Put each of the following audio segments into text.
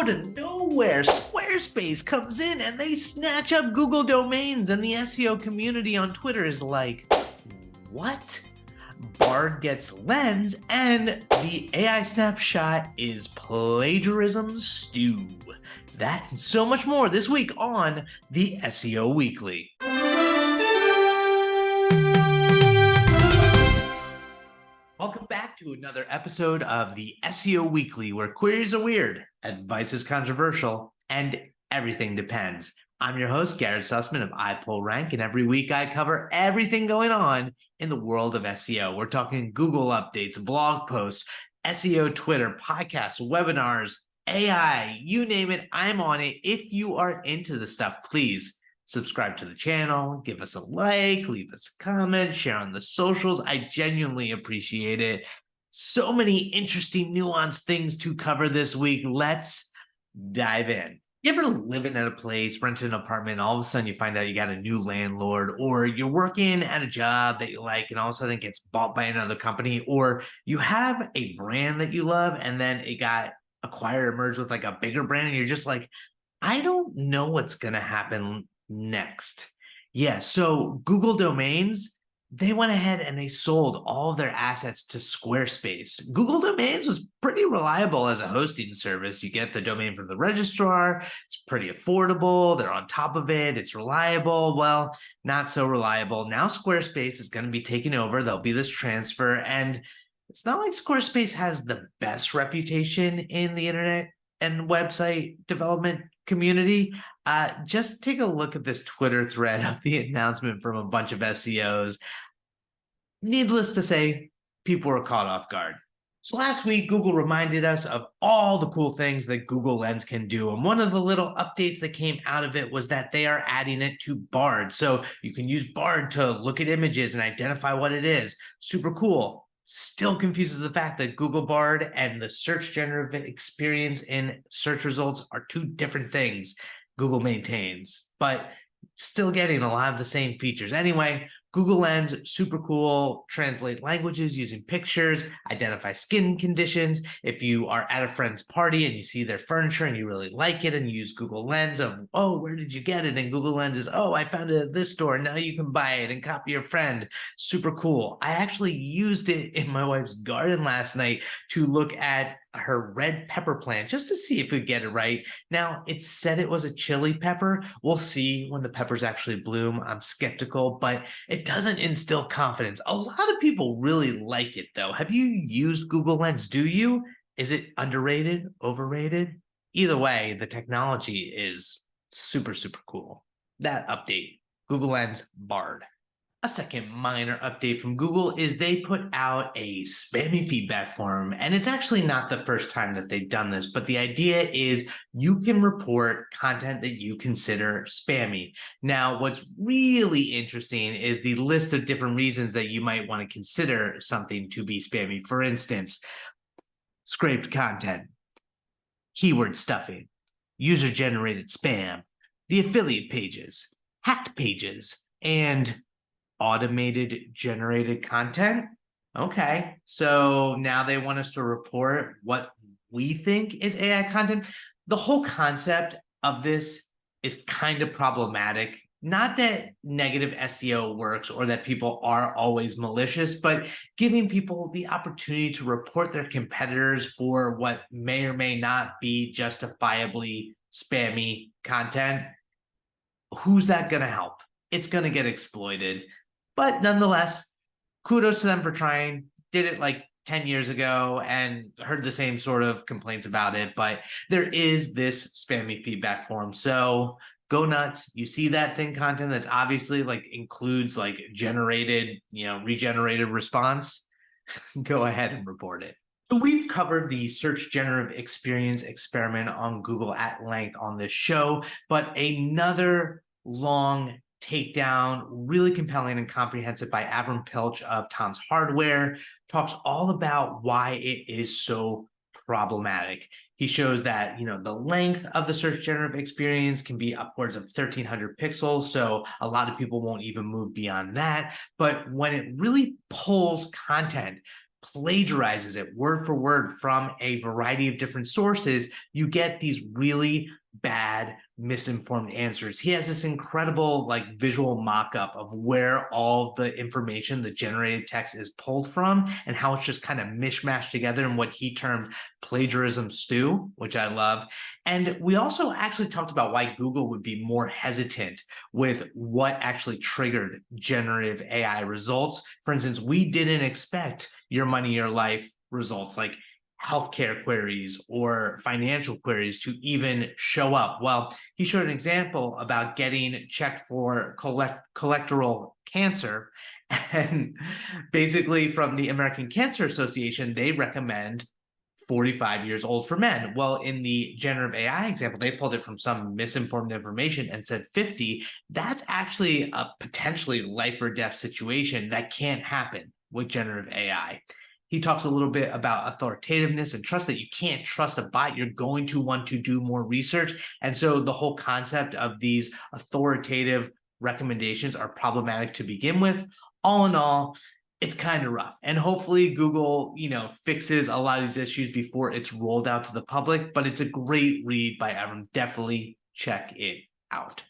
out of nowhere, Squarespace comes in and they snatch up Google domains, and the SEO community on Twitter is like, what? Bard gets Lens, and the AI snapshot is plagiarism stew. That and so much more this week on the SEO Weekly. Welcome back to another episode of the SEO Weekly, where queries are weird, advice is controversial, and everything depends. I'm your host, Garrett Sussman of iPullRank, and every week I cover everything going on in the world of SEO. We're talking Google updates, blog posts, SEO Twitter, podcasts, webinars, AI, you name it, I'm on it. If you are into the stuff, please subscribe to the channel, give us a like, leave us a comment, share on the socials. I genuinely appreciate it. So many interesting, nuanced things to cover this week. Let's dive in. You ever living at a place, renting an apartment, and all of a sudden you find out you got a new landlord, or you're working at a job that you like and all of a sudden it gets bought by another company, or you have a brand that you love and then it got acquired or merged with like a bigger brand and you're just like, I don't know what's going to happen next. Yeah, so Google Domains, they went ahead and they sold all of their assets to Squarespace. Google Domains was pretty reliable as a hosting service. You get the domain from the registrar, it's pretty affordable, they're on top of it, it's reliable. Well, not so reliable. Now Squarespace is going to be taking over, there'll be this transfer, and it's not like Squarespace has the best reputation in the internet and website development community. Just take a look at this Twitter thread of the announcement from a bunch of SEOs. Needless to say, people were caught off guard. So last week, Google reminded us of all the cool things that Google Lens can do. And one of the little updates that came out of it was that they are adding it to Bard. So you can use Bard to look at images and identify what it is. Super cool. Still confuses the fact that Google Bard and the search generative experience in search results are two different things Google maintains, but still getting a lot of the same features. Anyway, Google Lens, super cool, translate languages using pictures, identify skin conditions. If you are at a friend's party and you see their furniture and you really like it and you use Google Lens of, oh, where did you get it? And Google Lens is, oh, I found it at this store. Now you can buy it and copy your friend. Super cool. I actually used it in my wife's garden last night to look at her red pepper plant just to see if we get it right. Now, it said it was a chili pepper. We'll see when the peppers actually bloom. I'm skeptical, but it doesn't instill confidence. A lot of people really like it, though. Have you used Google Lens? Do you? Is it underrated, overrated? Either way, the technology is super, super cool. That update, Google Lens Bard. A second minor update from Google is they put out a spammy feedback form, and it's actually not the first time that they've done this, but the idea is you can report content that you consider spammy. Now, what's really interesting is the list of different reasons that you might want to consider something to be spammy. For instance, scraped content, keyword stuffing, user-generated spam, the affiliate pages, hacked pages, and automated generated content. Okay, so now they want us to report what we think is AI content. The whole concept of this is kind of problematic. Not that negative SEO works or that people are always malicious, but giving people the opportunity to report their competitors for what may or may not be justifiably spammy content. Who's that going to help? It's going to get exploited. But nonetheless, kudos to them for trying. Did it like 10 years ago and heard the same sort of complaints about it. But there is this spammy feedback form. So go nuts. You see that thing content that's obviously like includes like generated, regenerated response. Go ahead and report it. So we've covered the search generative experience experiment on Google at length on this show, but another long takedown, really compelling and comprehensive by Avram Piltch of Tom's Hardware, talks all about why it is so problematic. He shows that, the length of the search generative experience can be upwards of 1,300 pixels, so a lot of people won't even move beyond that. But when it really pulls content, plagiarizes it word for word from a variety of different sources, you get these really bad, misinformed answers. He has this incredible visual mock-up of where all the information, the generated text, is pulled from and how it's just kind of mishmashed together in what he termed plagiarism stew, which I love. And we also actually talked about why Google would be more hesitant with what actually triggered generative AI results. For instance, we didn't expect your money, your life results like healthcare queries or financial queries to even show up. Well, he showed an example about getting checked for colorectal cancer. And basically, from the American Cancer Association, they recommend 45 years old for men. Well, in the generative AI example, they pulled it from some misinformed information and said 50. That's actually a potentially life or death situation that can't happen with generative AI. He talks a little bit about authoritativeness and trust, that you can't trust a bot. You're going to want to do more research. And so the whole concept of these authoritative recommendations are problematic to begin with. All in all, it's kind of rough. And hopefully Google, fixes a lot of these issues before it's rolled out to the public. But it's a great read by Avram. Definitely check it out.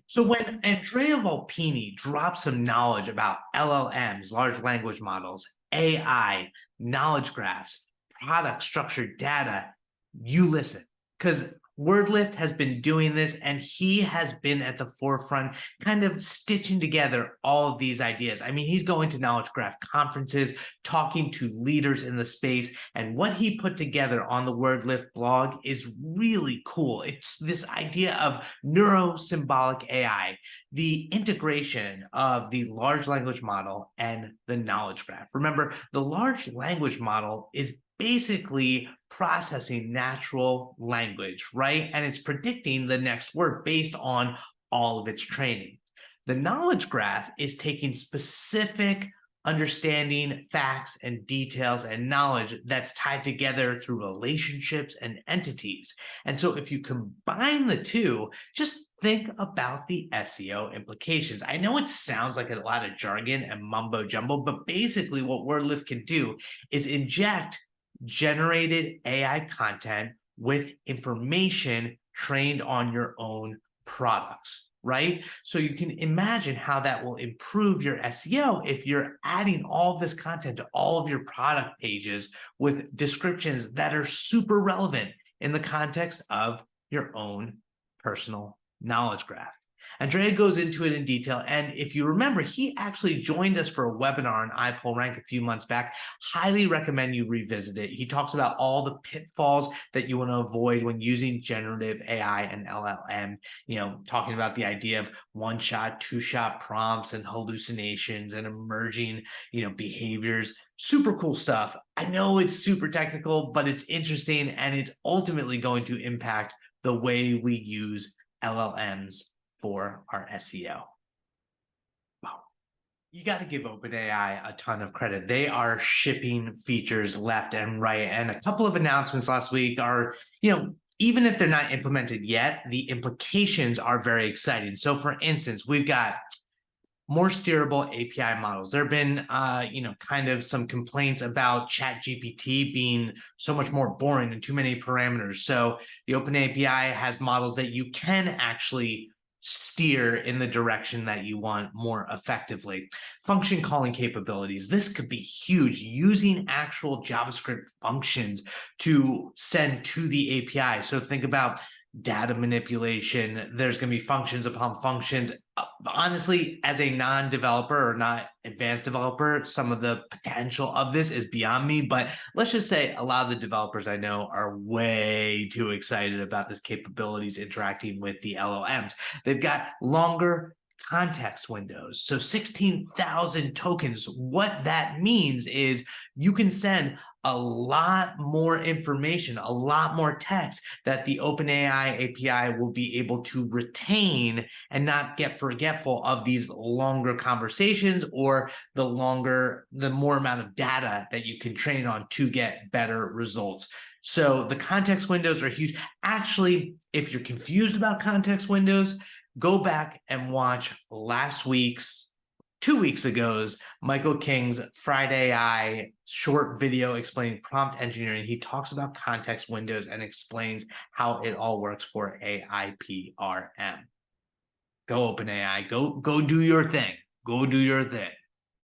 So when Andrea Volpini drops some knowledge about LLMs, large language models, AI, knowledge graphs, product structured data, you listen, because WordLift has been doing this, and he has been at the forefront, kind of stitching together all of these ideas. I mean, he's going to knowledge graph conferences, talking to leaders in the space, and what he put together on the WordLift blog is really cool. It's this idea of neuro-symbolic AI, the integration of the large language model and the knowledge graph. Remember, the large language model is basically processing natural language, right? And it's predicting the next word based on all of its training. The knowledge graph is taking specific understanding, facts, and details and knowledge that's tied together through relationships and entities. And so if you combine the two, just think about the SEO implications. I know it sounds like a lot of jargon and mumbo jumbo, but basically what WordLift can do is inject generated AI content with information trained on your own products, right? So you can imagine how that will improve your SEO if you're adding all of this content to all of your product pages with descriptions that are super relevant in the context of your own personal knowledge graph. Andrea goes into it in detail, and if you remember, he actually joined us for a webinar on iPullRank a few months back. Highly recommend you revisit it. He talks about all the pitfalls that you want to avoid when using generative AI and LLM, talking about the idea of one-shot, two-shot prompts and hallucinations and emerging, behaviors. Super cool stuff. I know it's super technical, but it's interesting, and it's ultimately going to impact the way we use LLMs for our SEO. Wow. You got to give OpenAI a ton of credit. They are shipping features left and right. And a couple of announcements last week are, even if they're not implemented yet, the implications are very exciting. So for instance, we've got more steerable API models. There have been, kind of some complaints about ChatGPT being so much more boring and too many parameters. So the OpenAPI has models that you can actually steer in the direction that you want more effectively. Function calling capabilities. This could be huge, using actual JavaScript functions to send to the API. So think about data manipulation. There's going to be functions upon functions. Honestly, as a non-developer or not advanced developer, some of the potential of this is beyond me, but let's just say a lot of the developers I know are way too excited about this capabilities interacting with the LLMs. They've got longer context windows. So 16,000 tokens. What that means is you can send a lot more information, a lot more text that the OpenAI API will be able to retain and not get forgetful of these longer conversations or the more amount of data that you can train on to get better results. So the context windows are huge. Actually, if you're confused about context windows, go back and watch last week's 2 weeks ago's Michael King's Friday AI short video explaining prompt engineering. He talks about context windows and explains how it all works for AIPRM. Go OpenAI, go do your thing. Go do your thing.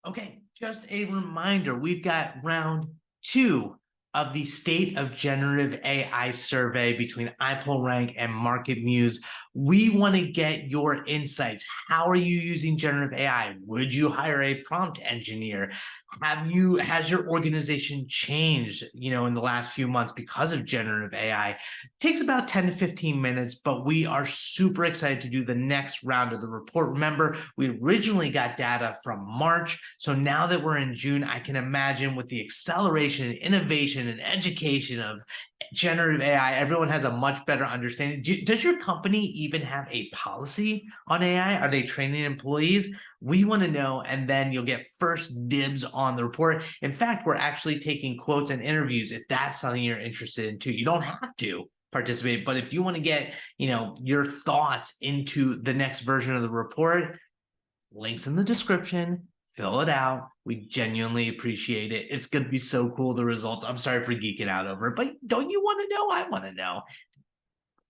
Okay, just a reminder, we've got round 2 of the State of Generative AI survey between iPullRank and MarketMuse. We want to get your insights. How are you using generative AI? Would you hire a prompt engineer? Has your organization changed, in the last few months because of generative AI? It takes about 10 to 15 minutes, but we are super excited to do the next round of the report. Remember, we originally got data from March. So now that we're in June, I can imagine with the acceleration and innovation and education of generative AI, everyone has a much better understanding. Does your company even have a policy on AI? Are they training employees? We want to know, and then you'll get first dibs on the report. In fact, we're actually taking quotes and interviews if that's something you're interested in too. You don't have to participate, but if you want to get, your thoughts into the next version of the report, links in the description. Fill it out. We genuinely appreciate it. It's going to be so cool, the results. I'm sorry for geeking out over it, but don't you want to know? I want to know.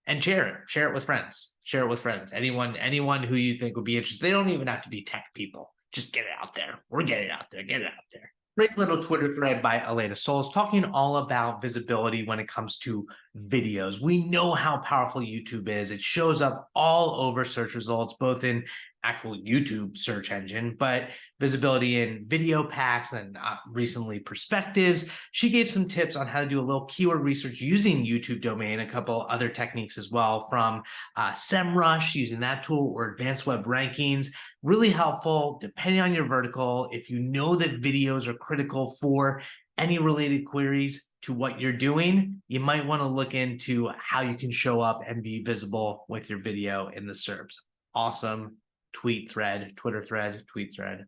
And share it with friends. Share it with friends. Anyone who you think would be interested. They don't even have to be tech people. Just get it out there. We're getting it out there. Get it out there. Great little Twitter thread by Elena Souls talking all about visibility when it comes to videos. We know how powerful YouTube is. It shows up all over search results, both in actual YouTube search engine, but visibility in video packs and recently perspectives. She gave some tips on how to do a little keyword research using YouTube domain, a couple other techniques as well from SEMrush, using that tool, or advanced web rankings. Really helpful depending on your vertical. If you know that videos are critical for any related queries to what you're doing, you might want to look into how you can show up and be visible with your video in the SERPs. Awesome Twitter thread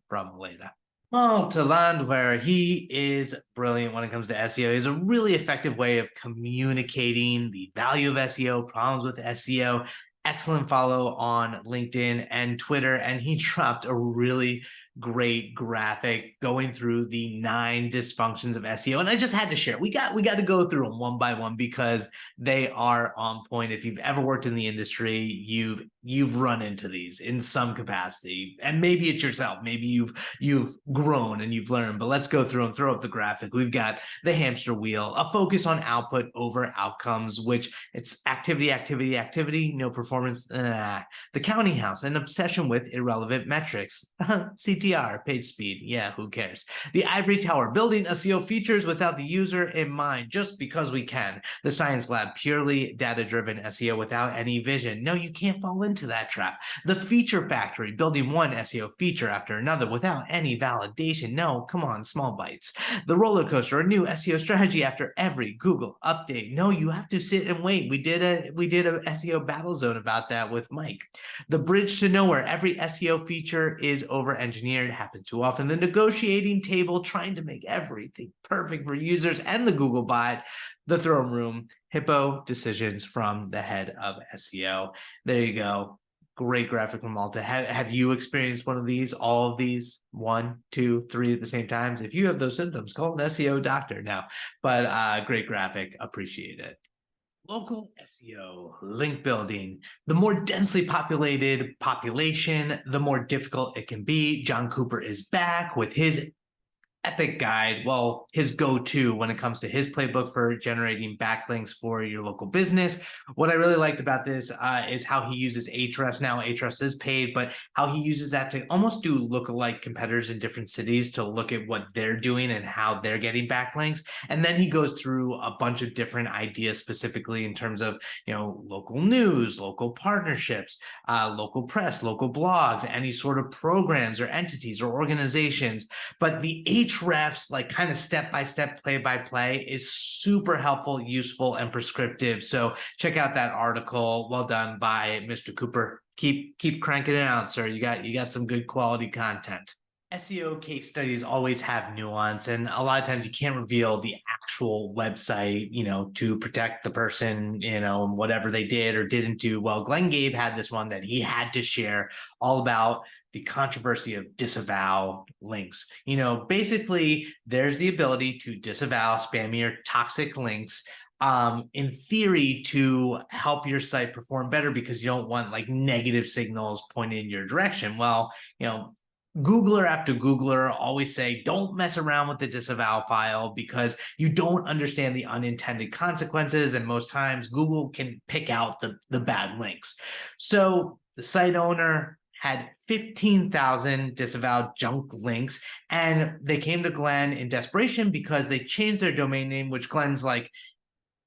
from Leda. Maltaland, where he is brilliant when it comes to SEO. He has a really effective way of communicating the value of SEO, problems with SEO. Excellent follow on LinkedIn and Twitter, and he dropped a really great graphic going through the 9 dysfunctions of SEO, and I just had to share. We got to go through them one by one because they are on point. If you've ever worked in the industry, you've run into these in some capacity, and maybe it's yourself. Maybe you've grown and you've learned. But let's go through them. Throw up the graphic. We've got the hamster wheel, a focus on output over outcomes, which it's activity, no performance. The counting house, an obsession with irrelevant metrics. CTR, page speed. Yeah, who cares? The ivory tower, building SEO features without the user in mind, just because we can. The science lab, purely data-driven SEO without any vision. No, you can't fall into that trap. The feature factory, building one SEO feature after another without any validation. No, come on, small bites. The roller coaster, a new SEO strategy after every Google update. No, you have to sit and wait. We did a SEO battle zone about that with Mike. The bridge to nowhere, every SEO feature is over-engineered, happens too often. The negotiating table, trying to make everything perfect for users, and the Google bot. The throne room, hippo decisions from the head of SEO. There you go. Great graphic from Malta. Have you experienced one of these, all of these, 1, 2, 3 at the same times? If you have those symptoms, call an SEO doctor now. But great graphic, appreciate it. Local SEO, link building. The more densely populated population, the more difficult it can be. John Cooper is back with his epic guide, well, his go-to when it comes to his playbook for generating backlinks for your local business. What I really liked about this is how he uses Ahrefs. Now, Ahrefs is paid, but how he uses that to almost do lookalike competitors in different cities to look at what they're doing and how they're getting backlinks. And then he goes through a bunch of different ideas specifically in terms of, local news, local partnerships, local press, local blogs, any sort of programs or entities or organizations. But the Ahrefs, like kind of step-by-step, play-by-play, is super helpful, useful, and prescriptive. So check out that article. Well done by Mr. Cooper. Keep cranking it out, sir. You got some good quality content. SEO case studies always have nuance, and a lot of times you can't reveal the actual website, to protect the person, whatever they did or didn't do. Well, Glenn Gabe had this one that he had to share, all about the controversy of disavow links. Basically, there's the ability to disavow spammy or toxic links, in theory, to help your site perform better, because you don't want like negative signals pointed in your direction. Well, Googler after Googler always say, don't mess around with the disavow file because you don't understand the unintended consequences. And most times Google can pick out the bad links. So the site owner had 15,000 disavowed junk links, and they came to Glenn in desperation because they changed their domain name, which Glenn's like,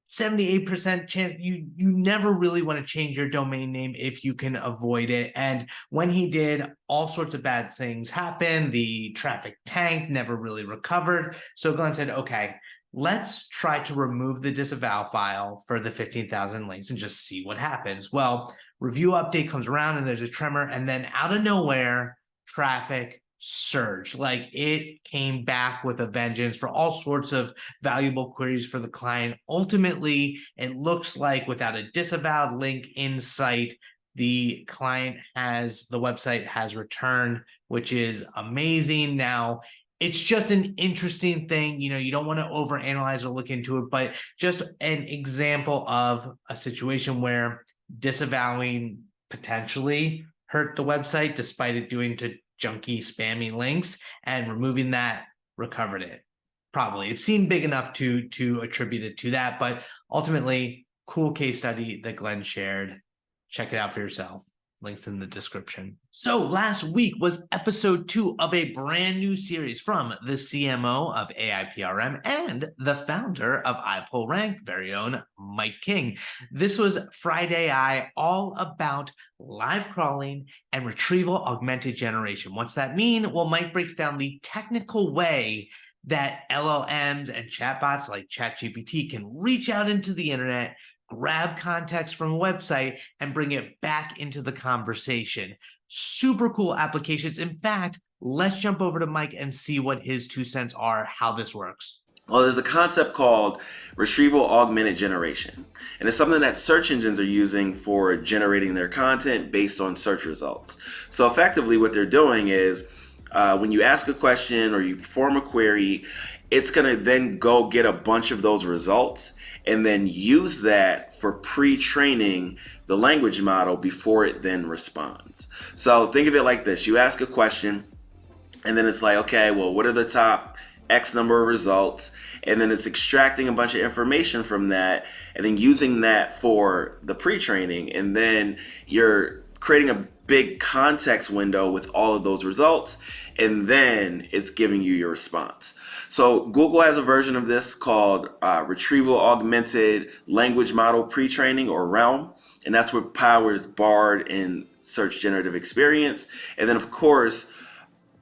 78% chance you never really want to change your domain name if you can avoid it. And when he did, all sorts of bad things happened. The traffic tanked, never really recovered. So Glenn said, okay, let's try to remove the disavow file for the 15,000 links and just see what happens. Well, review update comes around and there's a tremor, and then out of nowhere, traffic surge. Like, it came back with a vengeance for all sorts of valuable queries for the client. Ultimately, it looks like without a disavowed link in sight, the website has returned, which is amazing. Now, it's just an interesting thing. You don't want to overanalyze or look into it, but just an example of a situation where disavowing potentially hurt the website despite it doing to junky, spammy links, and removing that recovered it. Probably. It seemed big enough to attribute it to that, but ultimately, cool case study that Glenn shared. Check it out for yourself. Links in the description. So last week was episode 2 of a brand new series from the CMO of AIPRM and the founder of iPullRank, very own Mike King. This was Friday Eye, all about live crawling and retrieval augmented generation. What's that mean? Well, Mike breaks down the technical way that LLMs and chatbots like ChatGPT can reach out into the internet, grab context from a website, and bring it back into the conversation. Super cool applications. In fact, let's jump over to Mike and see what his 2 cents are, how this works. Well, there's a concept called Retrieval Augmented Generation, and it's something that search engines are using for generating their content based on search results. So effectively what they're doing is when you ask a question or you perform a query, it's going to then go get a bunch of those results and then use that for pre-training the language model before it then responds. So think of it like this. You ask a question, and then it's like, okay, well, what are the top X number of results? And then it's extracting a bunch of information from that and then using that for the pre-training. And then you're creating a big context window with all of those results, and then it's giving you your response. So Google has a version of this called Retrieval Augmented Language Model Pre-Training, or REALM, and that's what powers Bard and Search Generative Experience. And then of course,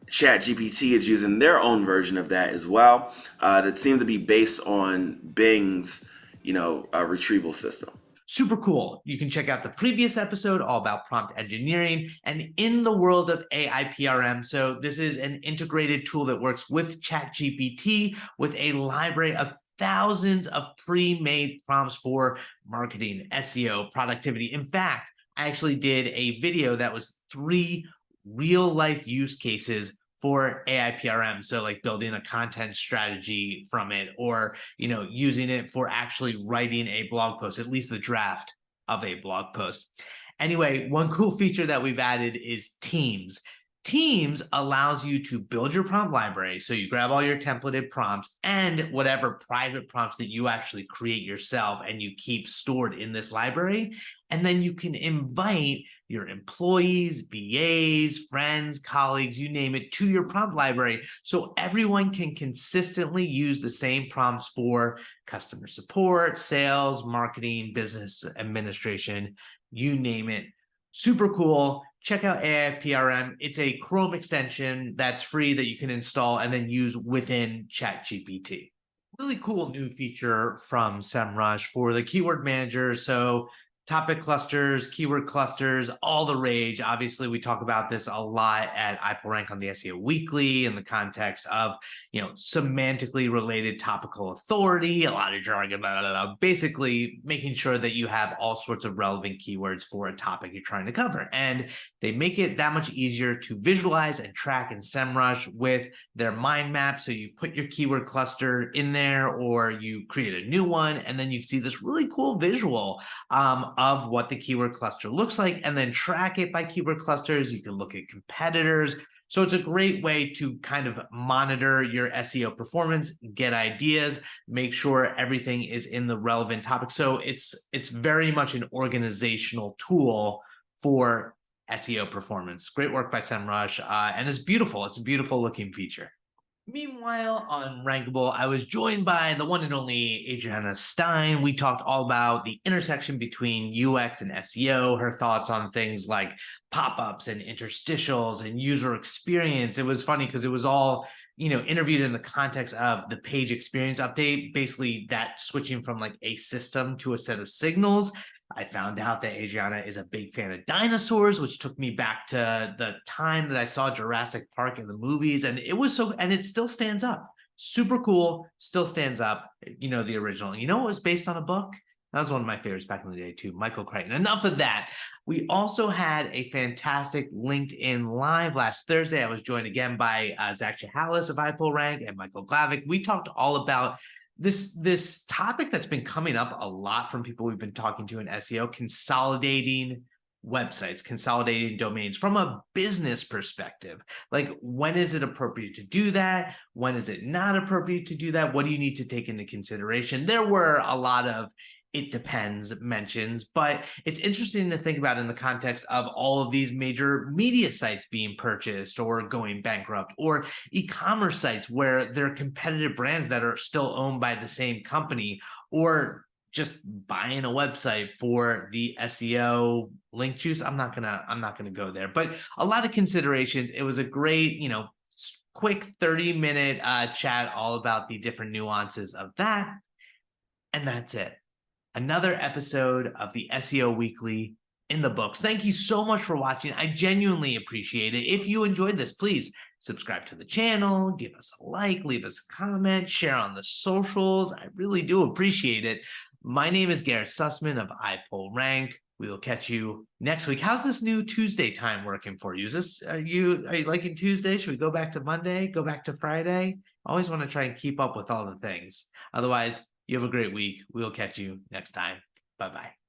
ChatGPT is using their own version of that as well, that seems to be based on Bing's retrieval system. Super cool. You can check out the previous episode all about prompt engineering and in the world of AIPRM. So this is an integrated tool that works with ChatGPT with a library of thousands of pre-made prompts for marketing, SEO, productivity. In fact, I actually did a video that was 3 real-life use cases for AIPRM. So like building a content strategy from it, or, using it for actually writing a blog post, at least the draft of a blog post. Anyway, one cool feature that we've added is Teams. Teams allows you to build your prompt library. So you grab all your templated prompts and whatever private prompts that you actually create yourself and you keep stored in this library. And then you can invite your employees, BAs, friends, colleagues, you name it, to your prompt library. So everyone can consistently use the same prompts for customer support, sales, marketing, business administration, you name it. Super cool. Check out AIPRM. It's a Chrome extension that's free that you can install and then use within ChatGPT. Really cool new feature from SEMrush for the keyword manager. So Topic clusters, keyword clusters, all the rage. Obviously, we talk about this a lot at iPullRank on the SEO Weekly in the context of, semantically related topical authority, a lot of jargon, blah, blah, blah, basically making sure that you have all sorts of relevant keywords for a topic you're trying to cover. And they make it that much easier to visualize and track in SEMrush with their mind map. So you put your keyword cluster in there, or you create a new one, and then you see this really cool visual of what the keyword cluster looks like, and then track it by keyword clusters. You can look at competitors. So it's a great way to kind of monitor your SEO performance, get ideas, make sure everything is in the relevant topic. So it's very much an organizational tool for SEO performance. Great work by SEMrush, and it's beautiful. It's a beautiful looking feature. Meanwhile, on Rankable, I was joined by the one and only Adriana Stein. We talked all about the intersection between UX and SEO, her thoughts on things like pop-ups and interstitials and user experience. It was funny because it was all, interviewed in the context of the page experience update, basically that switching from like a system to a set of signals. I found out that Adriana is a big fan of dinosaurs, which took me back to the time that I saw Jurassic Park in the movies. And it still stands up. Super cool, still stands up, the original. It was based on a book. That was one of my favorites back in the day too, Michael Crichton. Enough of that. We also had a fantastic LinkedIn Live last Thursday. I was joined again by Zach Chahalis of iPullRank and Michael Glavick. We talked all about this topic that's been coming up a lot from people we've been talking to in SEO, consolidating websites, consolidating domains from a business perspective. Like, when is it appropriate to do that? When is it not appropriate to do that? What do you need to take into consideration? There were a lot of it depends mentions, but it's interesting to think about in the context of all of these major media sites being purchased or going bankrupt, or e-commerce sites where there are competitive brands that are still owned by the same company, or just buying a website for the SEO link juice. I'm not gonna go there, but a lot of considerations. It was a great, quick 30-minute chat all about the different nuances of that. And that's it. Another episode of the SEO Weekly in the books. Thank you so much for watching. I genuinely appreciate it. If you enjoyed this, please subscribe to the channel, give us a like, leave us a comment, share on the socials. I really do appreciate it. My name is Garrett Sussman of iPullRank. We will catch you next week. How's this new Tuesday time working for you? Are you liking Tuesday? Should we go back to Monday? Go back to Friday? I always want to try and keep up with all the things. Otherwise, you have a great week. We'll catch you next time. Bye-bye.